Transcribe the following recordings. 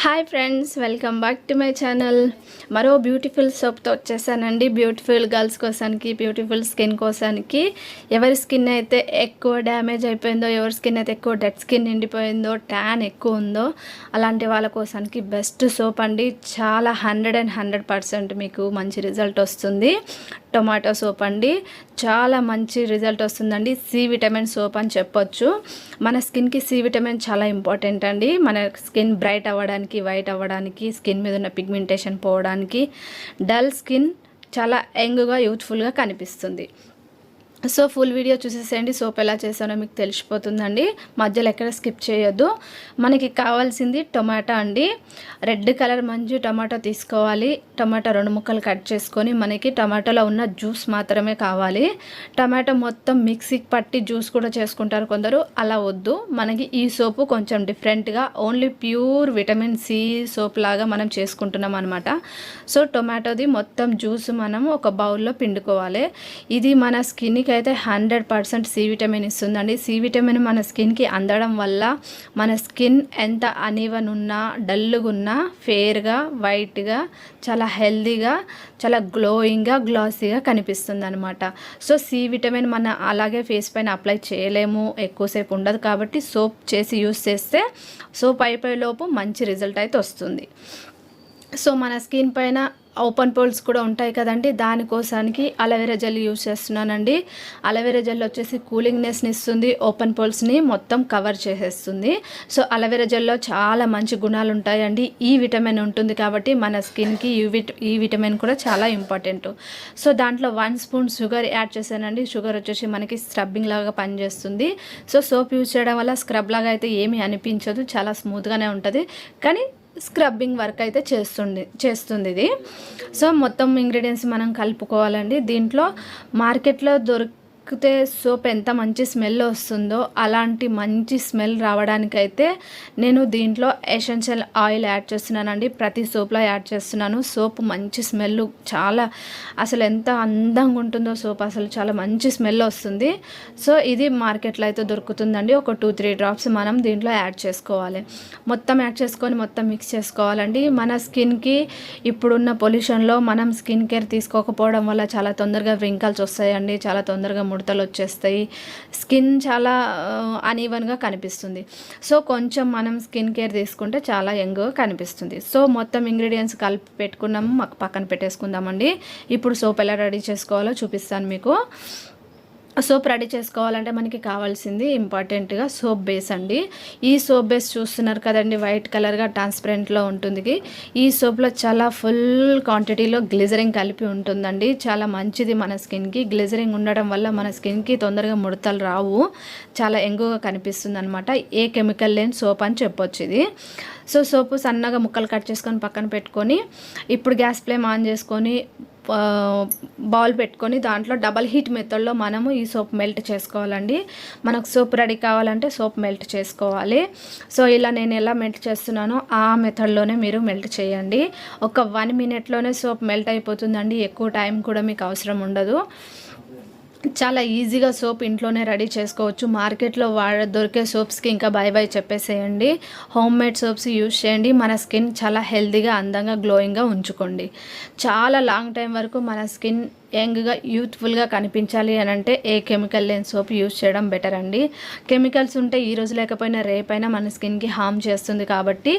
Hi friends, welcome back to my channel. మరో beautiful సోప్తో వచ్చేసానండి. బ్యూటిఫుల్ గర్ల్స్ కోసానికి, బ్యూటిఫుల్ స్కిన్ కోసానికి. ఎవరి స్కిన్ అయితే ఎక్కువ డ్యామేజ్ అయిపోయిందో, ఎవరి స్కిన్ అయితే ఎక్కువ డెడ్ స్కిన్ నిండిపోయిందో, ట్యాన్ ఎక్కువ ఉందో అలాంటి వాళ్ళ కోసానికి బెస్ట్ సోప్ అండి. చాలా 100% మీకు మంచి రిజల్ట్ వస్తుంది. టొమాటో సోప్ అండి, చాలా మంచి రిజల్ట్ వస్తుందండి. సి విటమిన్ సోప్ అని చెప్పొచ్చు. మన స్కిన్కి సి విటమిన్ చాలా ఇంపార్టెంట్ అండి. మన స్కిన్ బ్రైట్ అవ్వడానికి, వైట్ అవ్వడానికి, స్కిన్ మీద ఉన్న పిగ్మెంటేషన్ పోవడానికి, డల్ స్కిన్ చాలా యంగ్గా, యూత్ఫుల్గా కనిపిస్తుంది. సో ఫుల్ వీడియో చూసేసేయండి. సోప్ ఎలా చేసానో మీకు తెలిసిపోతుందండి. మధ్యలో ఎక్కడ స్కిప్ చేయొద్దు. మనకి కావాల్సింది టొమాటో అండి. రెడ్ కలర్ మంచి టొమాటో తీసుకోవాలి. టొమాటో 2 ముక్కలు కట్ చేసుకొని, మనకి టొమాటోలో ఉన్న జ్యూస్ మాత్రమే కావాలి. టొమాటో మొత్తం మిక్సీకి పట్టి జ్యూస్ కూడా చేసుకుంటారు కొందరు, అలా వద్దు. మనకి ఈ సోపు కొంచెం డిఫరెంట్గా only pure vitamin C soap లాగా మనం చేసుకుంటున్నాం అనమాట. సో టొమాటోది మొత్తం జ్యూస్ మనం ఒక బౌల్లో పిండుకోవాలి. ఇది మన స్కిన్కి అయితే 100% సి విటమిన్ ఇస్తుందండి. సి విటమిన్ మన స్కిన్కి అందడం వల్ల మన స్కిన్ ఎంత అనీవన్ ఉన్నా, డల్గా ఉన్నా, ఫేర్గా, వైట్గా, చాలా హెల్దీగా, చాలా గ్లోయింగ్గా, గ్లాసీగా కనిపిస్తుంది అనమాట. సో సి విటమిన్ మన అలాగే ఫేస్ పైన అప్లై చేయలేము, ఎక్కువసేపు ఉండదు. కాబట్టి సోప్ చేసి యూస్ చేస్తే సోప్ అయిపోయేలోపు మంచి రిజల్ట్ అయితే వస్తుంది. సో మన స్కిన్ పైన ఓపెన్ పోల్స్ కూడా ఉంటాయి కదండి, దానికోసానికి అలోవెరా జెల్ యూజ్ చేస్తున్నానండి. అలోవెరా జెల్ వచ్చేసి కూలింగ్నెస్ని ఇస్తుంది, ఓపెన్ పోల్స్ని మొత్తం కవర్ చేసేస్తుంది. సో అలోవెరా జెల్లో చాలా మంచి గుణాలు ఉంటాయండి. ఈ విటమిన్ ఉంటుంది కాబట్టి మన స్కిన్కి ఈ విటమిన్ కూడా చాలా ఇంపార్టెంట్. సో దాంట్లో 1 స్పూన్ షుగర్ యాడ్ చేశానండి. షుగర్ వచ్చేసి మనకి స్క్రబ్బింగ్ లాగా పనిచేస్తుంది. సో సోప్ యూజ్ చేయడం వల్ల స్క్రబ్ లాగా అయితే ఏమీ అనిపించదు, చాలా స్మూత్గానే ఉంటుంది. కానీ స్క్రబ్బింగ్ వర్క్ అయితే చేస్తుంది ఇది. సో మొత్తం ఇంగ్రీడియంట్స్ మనం కలుపుకోవాలండి. దీంట్లో మార్కెట్లో దొరికితే సోప్ ఎంత మంచి స్మెల్ వస్తుందో అలాంటి మంచి స్మెల్ రావడానికైతే నేను దీంట్లో ఎసెన్షియల్ ఆయిల్ యాడ్ చేస్తున్నానండి. ప్రతి సోప్లో యాడ్ చేస్తున్నాను. సోప్ మంచి స్మెల్, చాలా అసలు ఎంత అందంగా ఉంటుందో సోప్, అసలు చాలా మంచి స్మెల్ వస్తుంది. సో ఇది మార్కెట్లో అయితే దొరుకుతుందండి. ఒక 2-3 డ్రాప్స్ మనం దీంట్లో యాడ్ చేసుకోవాలి. మొత్తం యాడ్ చేసుకొని మొత్తం మిక్స్ చేసుకోవాలండి. మన స్కిన్కి ఇప్పుడున్న పొల్యూషన్లో మనం స్కిన్ కేర్ తీసుకోకపోవడం వల్ల చాలా తొందరగా వ్రింకల్స్ వస్తాయండి, చాలా తొందరగా ముడతలు వచ్చేస్తాయి, స్కిన్ చాలా అనీవన్గా కనిపిస్తుంది. సో కొంచెం మనం స్కిన్ కేర్ తీసుకుంటే చాలా యంగ్గా కనిపిస్తుంది. సో మొత్తం ఇంగ్రీడియంట్స్ కలిపి పెట్టుకున్నాము, మాకు పక్కన పెట్టేసుకుందామండి. ఇప్పుడు సోప్ ఎలా రెడీ చేసుకోవాలో చూపిస్తాను మీకు. సోప్ రెడీ చేసుకోవాలంటే మనకి కావాల్సింది ఇంపార్టెంట్గా సోప్ బేస్ అండి. ఈ సోప్ బేస్ చూస్తున్నారు కదండి, వైట్ కలర్గా ట్రాన్స్పరెంట్లో ఉంటుంది. ఈ సోప్లో చాలా ఫుల్ క్వాంటిటీలో గ్లిజరింగ్ కలిపి ఉంటుందండి. చాలా మంచిది మన స్కిన్కి. గ్లిజరింగ్ ఉండడం వల్ల మన స్కిన్కి తొందరగా ముడతలు రావు, చాలా యంగ్గా కనిపిస్తుంది అనమాట. ఏ కెమికల్ లేని సోప్ అని చెప్పొచ్చు ఇది. సో సోపు సన్నగా ముక్కలు కట్ చేసుకొని పక్కన పెట్టుకొని, ఇప్పుడు గ్యాస్ ఫ్లేమ్ ఆన్ చేసుకొని బౌల్ పెట్టుకొని దాంట్లో డబల్ హీట్ మెథడ్లో మనము ఈ సోప్ మెల్ట్ చేసుకోవాలండి. మనకు సోప్ రెడీ కావాలంటే సోప్ మెల్ట్ చేసుకోవాలి. సో ఇలా నేను ఎలా మెల్ట్ చేస్తున్నానో ఆ మెథడ్లోనే మీరు మెల్ట్ చేయండి. ఒక 1 మినిట్లోనే సోప్ మెల్ట్ అయిపోతుందండి. ఎక్కువ టైం కూడా మీకు అవసరం ఉండదు. చాలా ఈజీగా సోప్ ఇంట్లోనే రెడీ చేసుకోవచ్చు. మార్కెట్లో దొరికే సోప్స్కి ఇంకా బై చెప్పేసేయండి. హోమ్ మేడ్ సోప్స్ యూజ్ చేయండి. మన స్కిన్ చాలా హెల్తీగా, అందంగా, గ్లోయింగ్గా ఉంచుకోండి. చాలా లాంగ్ టైం వరకు మన స్కిన్ యంగ్గా, యూత్ఫుల్గా కనిపించాలి అని అంటే ఏ కెమికల్ లేని సోప్ యూజ్ చేయడం బెటర్ అండి. కెమికల్స్ ఉంటే ఈ రోజు లేకపోయినా రేపైనా మన స్కిన్కి హార్మ్ చేస్తుంది కాబట్టి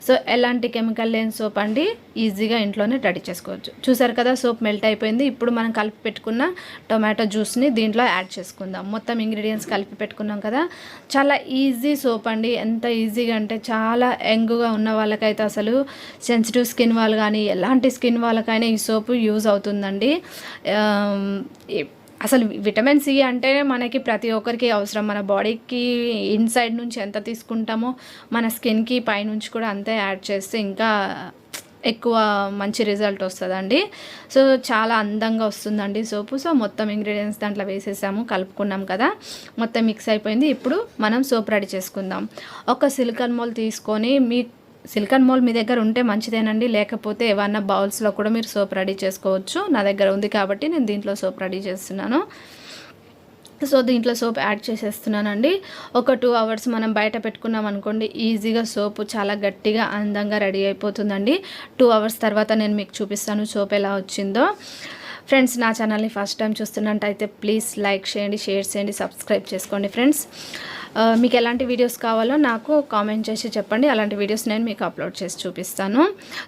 సో ఎలాంటి కెమికల్ లేని సోప్ అండి ఈజీగా ఇంట్లోనే రెడీ చేసుకోవచ్చు. చూసారు కదా, సోప్ మెల్ట్ అయిపోయింది. ఇప్పుడు మనం కలిపి పెట్టుకున్న టొమాటో జ్యూస్ని దీంట్లో యాడ్ చేసుకుందాం. మొత్తం ఇంగ్రీడియంట్స్ కలిపి పెట్టుకున్నాం కదా, చాలా ఈజీ సోప్ అండి. ఎంత ఈజీగా అంటే చాలా యంగ్గా ఉన్న వాళ్ళకైతే, అసలు సెన్సిటివ్ స్కిన్ వాళ్ళు కానీ ఎలాంటి స్కిన్ వాళ్ళకైనా ఈ సోపు యూజ్ అవుతుందండి. అసలు విటమిన్ సి అంటే మనకి ప్రతి ఒక్కరికి అవసరం. మన బాడీకి ఇన్సైడ్ నుంచి ఎంత తీసుకుంటామో మన స్కిన్కి పైనుంచి కూడా అంతే యాడ్ చేస్తే ఇంకా ఎక్కువ మంచి రిజల్ట్ వస్తుందండి. సో చాలా అందంగా వస్తుందండి సోపు. సో మొత్తం ఇంగ్రీడియంట్స్ దాంట్లో వేసేసాము, కలుపుకున్నాం కదా, మొత్తం మిక్స్ అయిపోయింది. ఇప్పుడు మనం సోప్ రెడీ చేసుకుందాం. ఒక సిలికాన్ మోల్ తీసుకొని, సిలికాన్ మోల్ మీ దగ్గర ఉంటే మంచిదేనండి, లేకపోతే ఏమన్నా బౌల్స్లో కూడా మీరు సోప్ రెడీ చేసుకోవచ్చు. నా దగ్గర ఉంది కాబట్టి నేను దీంట్లో సోప్ రెడీ చేస్తున్నాను. సో దీంట్లో సోప్ యాడ్ చేసేస్తున్నానండి. ఒక 2 అవర్స్ మనం బయట పెట్టుకున్నాం అనుకోండి, ఈజీగా సోపు చాలా గట్టిగా అందంగా రెడీ అయిపోతుందండి. 2 అవర్స్ తర్వాత నేను మీకు చూపిస్తాను సోప్ ఎలా వచ్చిందో. ఫ్రెండ్స్, నా ఛానల్ని ఫస్ట్ టైం చూస్తున్నట్టయితే ప్లీజ్ లైక్ చేయండి, షేర్ చేయండి, సబ్స్క్రైబ్ చేసుకోండి. ఫ్రెండ్స్, మీకు ఎలాంటి వీడియోస్ కావాలో నాకు కామెంట్ చేసి చెప్పండి. అలాంటి వీడియోస్ నేను మీకు అప్లోడ్ చేసి చూపిస్తాను.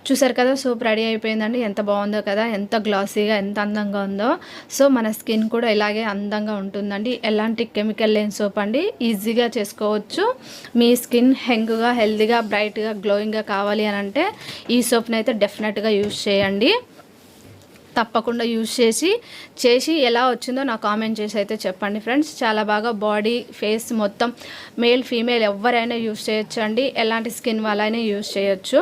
చూసారు కదా, సోప్ రెడీ అయిపోయిందండి. ఎంత బాగుందో కదా, ఎంత గ్లాసీగా, ఎంత అందంగా ఉందో. సో మన స్కిన్ కూడా ఇలాగే అందంగా ఉంటుందండి. ఎలాంటి కెమికల్ లేని సోప్ అండి, ఈజీగా చేసుకోవచ్చు. మీ స్కిన్ హెంగ్గా, హెల్తీగా, బ్రైట్గా, గ్లోయింగ్గా కావాలి అని అంటే ఈ సోప్ని అయితే డెఫినెట్గా యూజ్ చేయండి. తప్పకుండా యూజ్ చేసి ఎలా వచ్చిందో నాకు కామెంట్ చేసి అయితే చెప్పండి. ఫ్రెండ్స్, చాలా బాగా బాడీ, ఫేస్ మొత్తం మేల్ ఫీమేల్ ఎవరైనా యూజ్ చేయొచ్చు అండి. ఎలాంటి స్కిన్ వాళ్ళైనా యూజ్ చేయొచ్చు.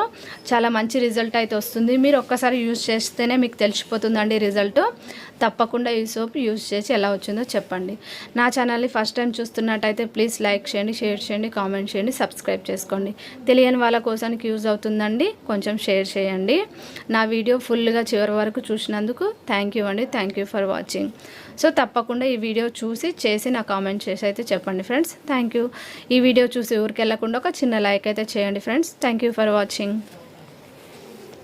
చాలా మంచి రిజల్ట్ అయితే వస్తుంది. మీరు ఒక్కసారి యూజ్ చేస్తేనే మీకు తెలిసిపోతుందండి రిజల్ట్. తప్పకుండా ఈ సోప్ యూజ్ చేసి ఎలా వచ్చిందో చెప్పండి. నా ఛానల్ని ఫస్ట్ టైం చూస్తున్నట్టయితే ప్లీజ్ లైక్ చేయండి, షేర్ చేయండి, కామెంట్ చేయండి, సబ్స్క్రైబ్ చేసుకోండి. తెలియని వాళ్ళ కోసానికి యూజ్ అవుతుందండి, కొంచెం షేర్ చేయండి. నా వీడియో ఫుల్గా చివరి వరకు చూసినందుకు థ్యాంక్ యూ అండి. Thank you for watching. So తప్పకుండా ఈ వీడియో చేసి నా కామెంట్ చేసి అయితే చెప్పండి. Friends, thank you. ఈ వీడియో చూసి ఊరికి వెళ్ళకుండా ఒక చిన్న లైక్ అయితే చేయండి. Friends, thank you for watching.